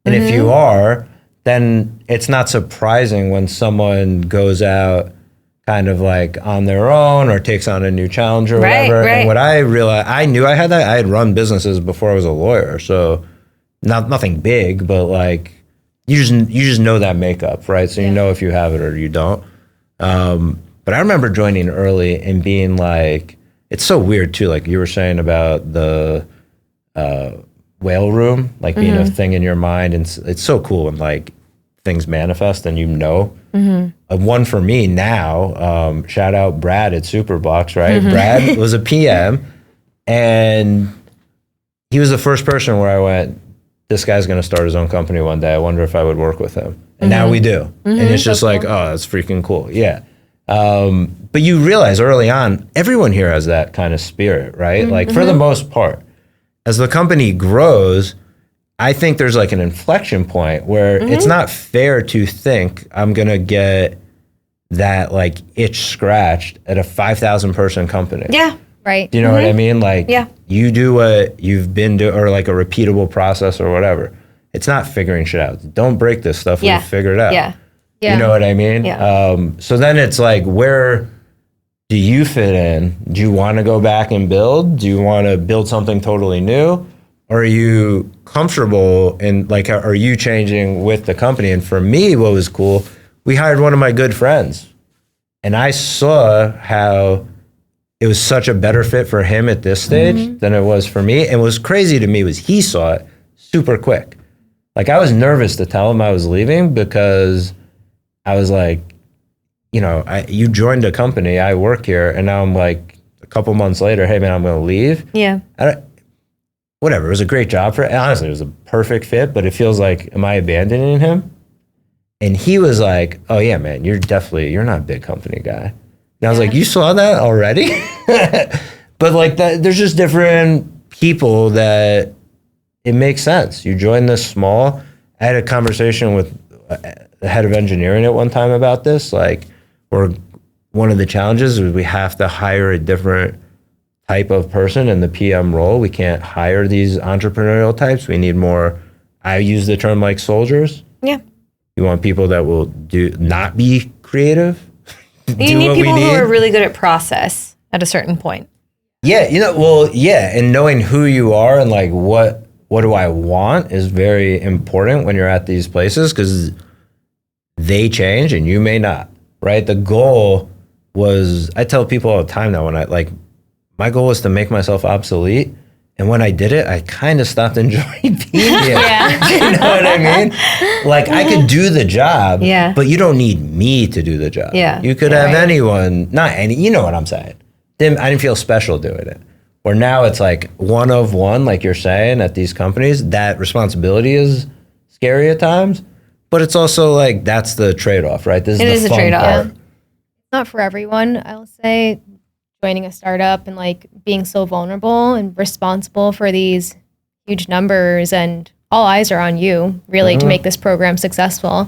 And if you are, then it's not surprising when someone goes out kind of like on their own or takes on a new challenge or whatever. Right. And what I realized, I knew I had that. I had run businesses before I was a lawyer. So nothing big, but like, you just know that makeup, right? So you know if you have it or you don't. But I remember joining early and being like, it's so weird too. Like you were saying about the whale room, like being a thing in your mind, and it's so cool when like things manifest and one for me now. Shout out Brad at Superbox, right? Brad was a PM, and he was the first person where I went, this guy's going to start his own company one day. I wonder if I would work with him. And now we do. And it's just like, oh, that's freaking cool. Yeah. But you realize early on, everyone here has that kind of spirit, right? Like for the most part, as the company grows, I think there's like an inflection point where it's not fair to think I'm going to get that like itch scratched at a 5,000 person company. Yeah. Right. Do you know what I mean? Like, you do what you've been doing, or like a repeatable process or whatever. It's not figuring shit out. Don't break this stuff. We'll figure it out. Yeah. You know what I mean? Yeah. So then it's like, where do you fit in? Do you want to go back and build? Do you want to build something totally new? Or are you comfortable and like, are you changing with the company? And for me, what was cool, we hired one of my good friends, and I saw how it was such a better fit for him at this stage than it was for me. And what was crazy to me was he saw it super quick. Like I was nervous to tell him I was leaving, because I was like, you joined a company, I work here, and now I'm like a couple months later, hey man, I'm going to leave. Yeah. Whatever, it was a great job for it. Honestly, it was a perfect fit, but it feels like, am I abandoning him? And he was like, oh yeah, man, you're not a big company guy. And I was like, you saw that already? But like that, there's just different people that it makes sense. You join this small. I had a conversation with the head of engineering at one time about this. Like, one of the challenges is we have to hire a different type of person in the PM role. We can't hire these entrepreneurial types. We need more, I use the term like soldiers. Yeah. You want people that will not be creative. You need people who are really good at process at a certain point. Yeah, and knowing who you are and like what do I want is very important when you're at these places, because they change and you may not, right? The goal was, I tell people all the time now, my goal was to make myself obsolete. And when I did it, I kind of stopped enjoying being here. Yeah. You know what I mean? Like I could do the job, but you don't need me to do the job. Yeah. You could have anyone, not any, you know what I'm saying? I didn't feel special doing it. Where now it's like one of one, like you're saying, at these companies, that responsibility is scary at times, but it's also like that's the trade-off, right? This is the fun trade-off. part. Not for everyone, I'll say. Joining a startup and like being so vulnerable and responsible for these huge numbers, and all eyes are on you really to make this program successful.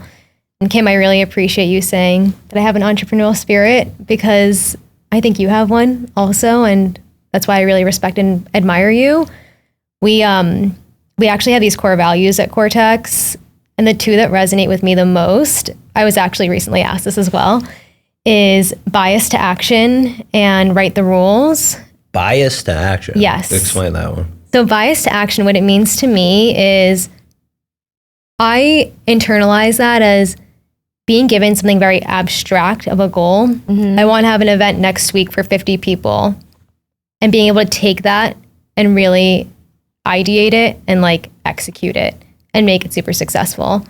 And Kim, I really appreciate you saying that I have an entrepreneurial spirit, because I think you have one also, and that's why I really respect and admire you. We actually have these core values at Cortex, and the two that resonate with me the most, I was actually recently asked this as well, is bias to action and write the rules. Bias to action. Yes. Explain that one. So bias to action, what it means to me is I internalize that as being given something very abstract of a goal. I want to have an event next week for 50 people, and being able to take that and really ideate it and like execute it and make it super successful.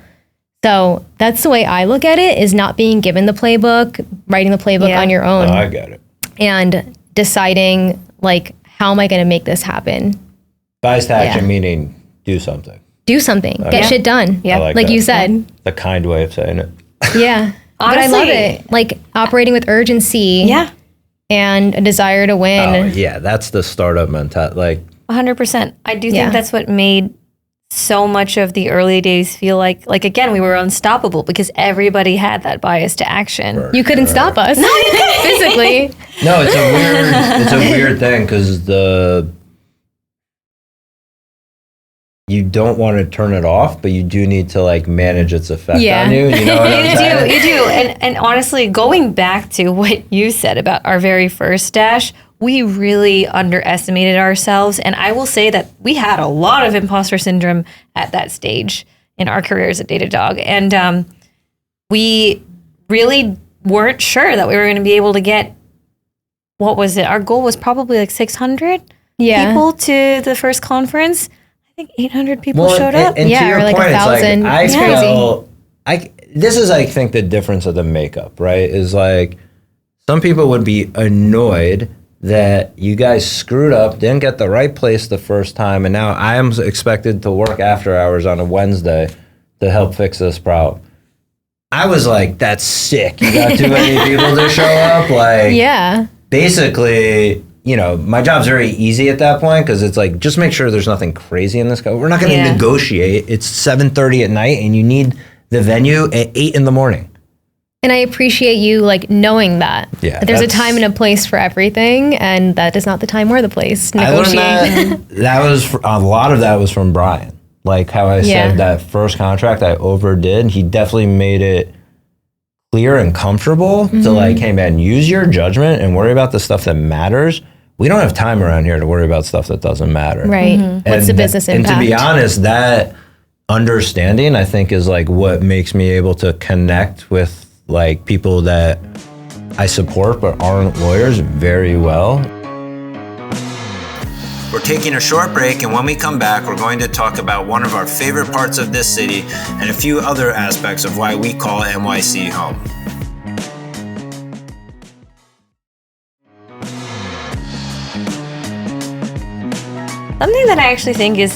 So that's the way I look at it, is not being given the playbook, writing the playbook on your own. Oh, I get it. And deciding like, how am I going to make this happen? Bias to action meaning do something. Do something. Get shit done. Yeah. I Like that. you said. The kind way of saying it. Yeah. But I love it. Like operating with urgency. Yeah. And a desire to win. Oh, yeah, that's the startup mentality. Like 100%. I do Yeah. think that's what made so much of the early days feel like again, we were unstoppable because everybody had that bias to action. You couldn't stop us. Physically. no, it's a weird thing because you don't want to turn it off, but you do need to like manage its effect on you. You know what I'm saying? You do. And honestly, going back to what you said about our very first dash, we really underestimated ourselves. And I will say that we had a lot of imposter syndrome at that stage in our careers at Datadog. And we really weren't sure that we were going to be able to get, what was it? Our goal was probably like 600 people to the first conference. I think 800 people showed up. And to your or like point, 1,000. it's like, this is, I think, the difference of the makeup, right? Is like, some people would be annoyed that you guys screwed up, didn't get the right place the first time, and now I am expected to work after hours on a Wednesday to help fix this problem. I was like, that's sick. You got too many people to show up. Like, Yeah. basically, you know, my job's very easy at that point because it's like, just make sure there's nothing crazy in this go. We're not going to negotiate. It's 7:30 at night and you need the venue at 8 in the morning. And I appreciate you like knowing that. Yeah, There's a time and a place for everything, and that is not the time or the place. Negotiate. I learned that was a lot of that was from Brian. Like how I said that first contract I overdid. He definitely made it clear and comfortable to like, hey man, use your judgment and worry about the stuff that matters. We don't have time around here to worry about stuff that doesn't matter. Right. What's the business impact? And to be honest, that understanding I think is like what makes me able to connect with like people that I support but aren't lawyers very well. We're taking a short break, and when we come back, we're going to talk about one of our favorite parts of this city and a few other aspects of why we call NYC home. Something that I actually think is,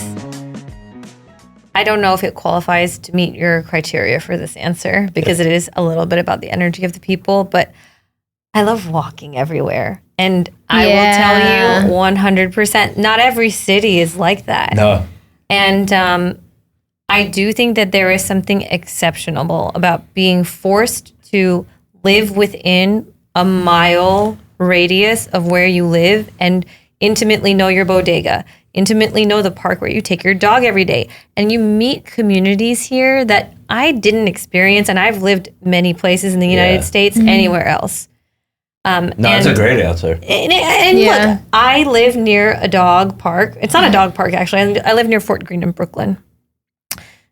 I don't know if it qualifies to meet your criteria for this answer because it is a little bit about the energy of the people, but I love walking everywhere. And I will tell you 100%, not every city is like that. No. And I do think that there is something exceptional about being forced to live within a mile radius of where you live and intimately know your bodega, intimately know the park where you take your dog every day. And you meet communities here that I didn't experience, and I've lived many places in the United States, anywhere else. No, that's a great answer. And look, I live near a dog park. It's not a dog park, actually. I live near Fort Greene in Brooklyn.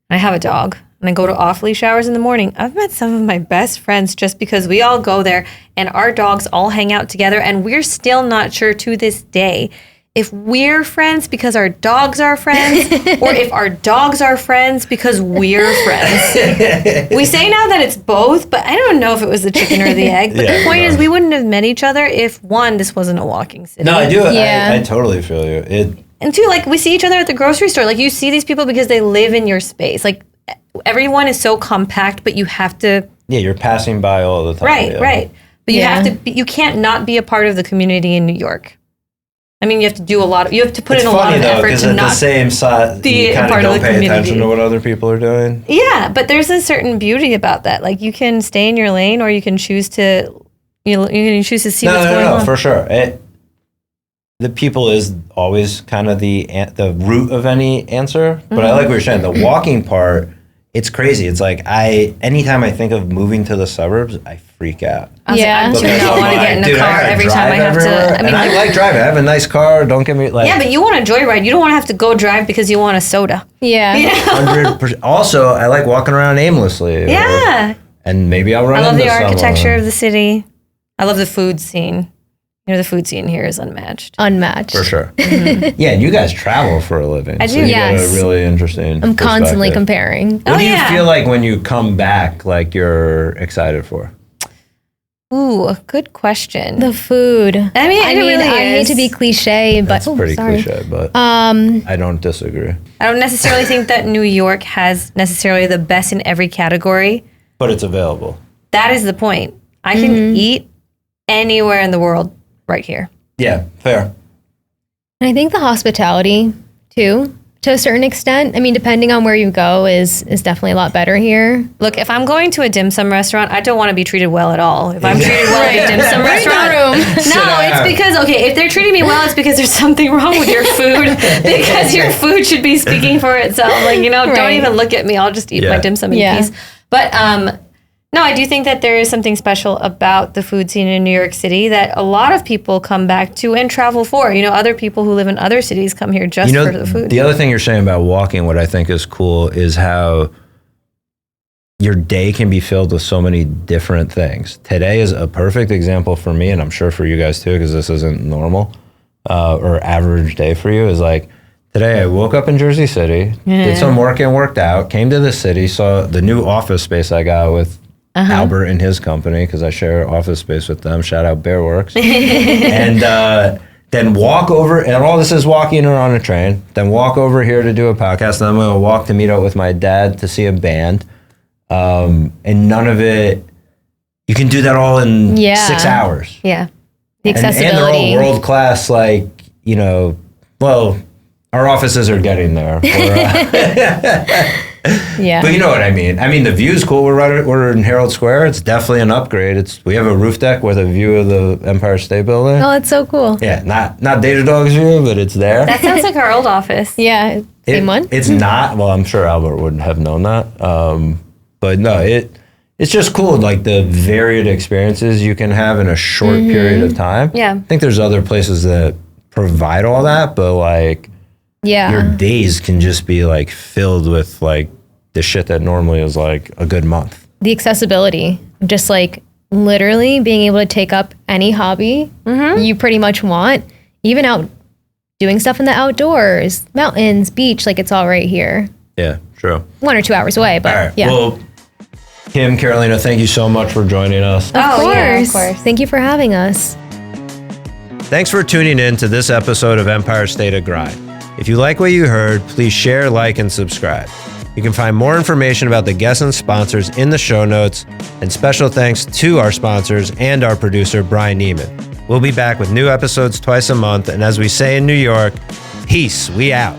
I have a dog, and I go to off-leash hours in the morning. I've met some of my best friends just because we all go there, and our dogs all hang out together, and we're still not sure to this day if we're friends because our dogs are friends or if our dogs are friends because we're friends. We say now that it's both, but I don't know if it was the chicken or the egg. But the point is, we wouldn't have met each other if, one, this wasn't a walking city. No, I do. Yeah. I totally feel you. And two, like, we see each other at the grocery store. Like, you see these people because they live in your space. Like, everyone is so compact, but you have to. Yeah, you're passing by all the time. Right, yeah. right. But you have to. You can't not be a part of the community in New York. I mean, you have to do a lot. You have to put in a lot of effort to at not the same side, be you kind part of of don't the pay community. attention to what other people are doing. Yeah, but there's a certain beauty about that. Like you can stay in your lane, or you can choose to, you can choose to see what's going on. No, for sure. The people is always kind of the root of any answer. But I like what you're saying. The walking part, it's crazy. It's like anytime I think of moving to the suburbs, I freak out. I do not want to get in a car every time I have to. I like driving. I have a nice car. Don't get me like. Yeah, but you want to joyride. You don't want to have to go drive because you want a soda. Yeah. 100%. Also, I like walking around aimlessly. Yeah. And maybe I'll run I love into the architecture someone. of the city. I love the food scene. The food scene here is unmatched. Unmatched. For sure. Yeah, and you guys travel for a living. I so do. you Yes. got a really interesting I'm constantly perspective. comparing. What do you feel like when you come back, like you're excited for? Ooh, a good question. The food. I mean, it really I hate is. to be cliche, but That's pretty cliche, but I don't disagree. I don't necessarily think that New York has necessarily the best in every category. But it's available. That is the point. I can eat anywhere in the world right here. Yeah, fair. And I think the hospitality too, to a certain extent. I mean, depending on where you go, is definitely a lot better here. Look, if I'm going to a dim sum restaurant, I don't want to be treated well at all. If I'm treated well at a dim sum restaurant, no, it's because, okay, if they're treating me well, it's because there's something wrong with your food, because your food should be speaking for itself. Like, don't even look at me. I'll just eat my dim sum in peace. But no, I do think that there is something special about the food scene in New York City that a lot of people come back to and travel for. Other people who live in other cities come here just for the food. The other thing you're saying about walking, what I think is cool is how your day can be filled with so many different things. Today is a perfect example for me, and I'm sure for you guys too, because this isn't normal or average day for you, is like, today I woke up in Jersey City, did some work and worked out, came to the city, saw the new office space I got with Albert and his company, because I share office space with them. Shout out Bearworks. And then walk over, and all this is walking or on a train, then walk over here to do a podcast, and then I'm going to walk to meet up with my dad to see a band. And none of it, you can do that all in 6 hours. Yeah. The accessibility. And they're all world-class, like, well, our offices are getting there. Yeah. But you know what I mean. I mean, the view's cool. We're in Herald Square. It's definitely an upgrade. We have a roof deck with a view of the Empire State Building. Oh, it's so cool. Yeah, not Datadog's view, but it's there. That sounds like our old office. Yeah. Same one? It's not. Well, I'm sure Albert wouldn't have known that. But no, it's just cool, like the varied experiences you can have in a short period of time. Yeah. I think there's other places that provide all that, but like your days can just be like filled with like the shit that normally is like a good month. The accessibility, just like literally being able to take up any hobby you pretty much want, even out doing stuff in the outdoors, mountains, beach, like it's all right here. Yeah, true. 1 or 2 hours away, but All right. yeah. Well, Kim, Carolina, thank you so much for joining us. Of course. Yeah, of course. Thank you for having us. Thanks for tuning in to this episode of Empire State of Grind. If you like what you heard, please share, like, and subscribe. You can find more information about the guests and sponsors in the show notes, and special thanks to our sponsors and our producer, Brian Neiman. We'll be back with new episodes twice a month, and as we say in New York, peace, we out.